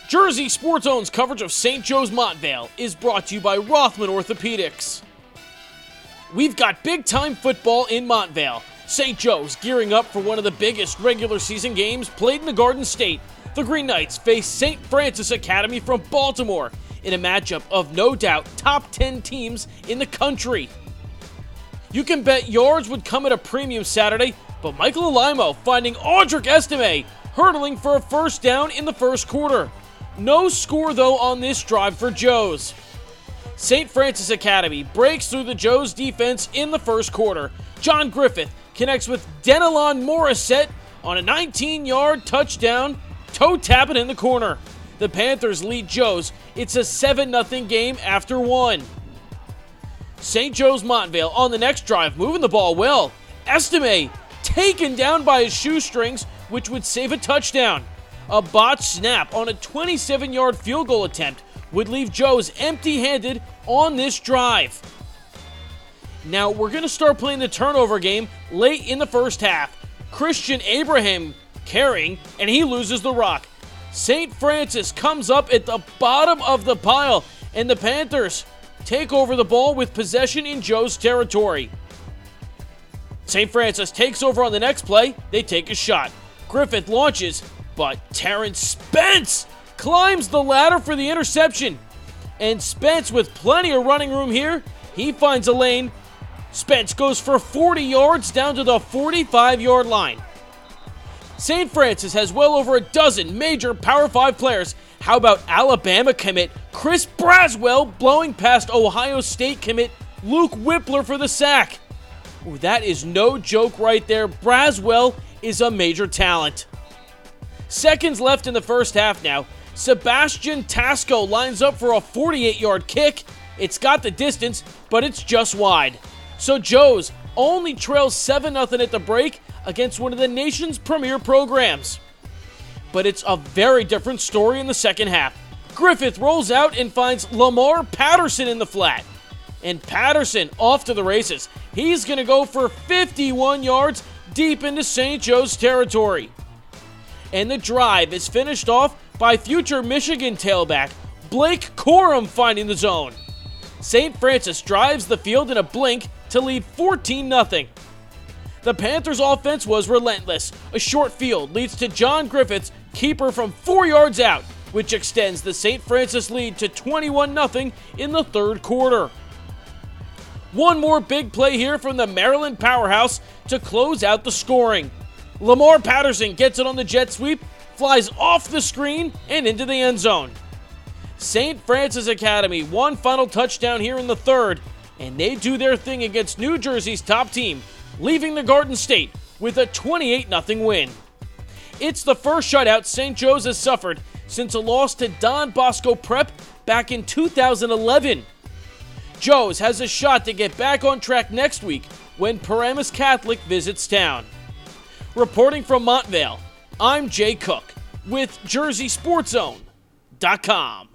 Jersey Sports Zone's coverage of St. Joe's Montvale is brought to you by Rothman Orthopedics. We've got big-time football in Montvale. St. Joe's gearing up for one of the biggest regular season games played in the Garden State. The Green Knights face St. Francis Academy from Baltimore in a matchup of no doubt top 10 teams in the country. You can bet yards would come at a premium Saturday, but Michael Alimo finding Audric Estime hurdling for a first down in the first quarter. No score, though, on this drive for Joe's. St. Francis Academy breaks through the Joe's defense in the first quarter. John Griffith connects with Denelon Morissette on a 19-yard touchdown, toe-tapping in the corner. The Panthers lead Joe's. It's a 7-0 game after one. St. Joe's Montvale on the next drive, moving the ball well. Estime taken down by his shoestrings, which would save a touchdown. A botched snap on a 27-yard field goal attempt would leave Joe's empty-handed on this drive. Now, we're going to start playing the turnover game late in the first half. Christian Abraham carrying, and he loses the rock. St. Francis comes up at the bottom of the pile, and the Panthers take over the ball with possession in Joe's territory. St. Francis takes over on the next play. They take a shot. Griffith launches, but Terrence Spence climbs the ladder for the interception. And Spence, with plenty of running room here, he finds a lane. Spence goes for 40 yards down to the 45-yard line. St. Francis has well over a dozen major Power 5 players. How about Alabama commit Chris Braswell blowing past Ohio State commit Luke Whippler for the sack? Ooh, that is no joke right there. Braswell is a major talent. Seconds left in the first half now. Sebastian Tasco lines up for a 48-yard kick. It's got the distance, but it's just wide. So Joe's only trails 7-0 at the break against one of the nation's premier programs. But it's a very different story in the second half. Griffith rolls out and finds Lamar Patterson in the flat. And Patterson off to the races. He's going to go for 51 yards deep into St. Joe's territory. And the drive is finished off by future Michigan tailback Blake Corum finding the zone. St. Francis drives the field in a blink to lead 14-0. The Panthers' offense was relentless. A short field leads to John Griffith's keeper from 4 yards out, which extends the St. Francis lead to 21-0 in the third quarter. One more big play here from the Maryland powerhouse to close out the scoring. Lamar Patterson gets it on the jet sweep, flies off the screen, and into the end zone. St. Francis Academy one final touchdown here in the third, and they do their thing against New Jersey's top team, leaving the Garden State with a 28-0 win. It's the first shutout St. Joe's has suffered since a loss to Don Bosco Prep back in 2011. Joe's has a shot to get back on track next week when Paramus Catholic visits town. Reporting from Montvale, I'm Jay Cook with JerseySportsZone.com.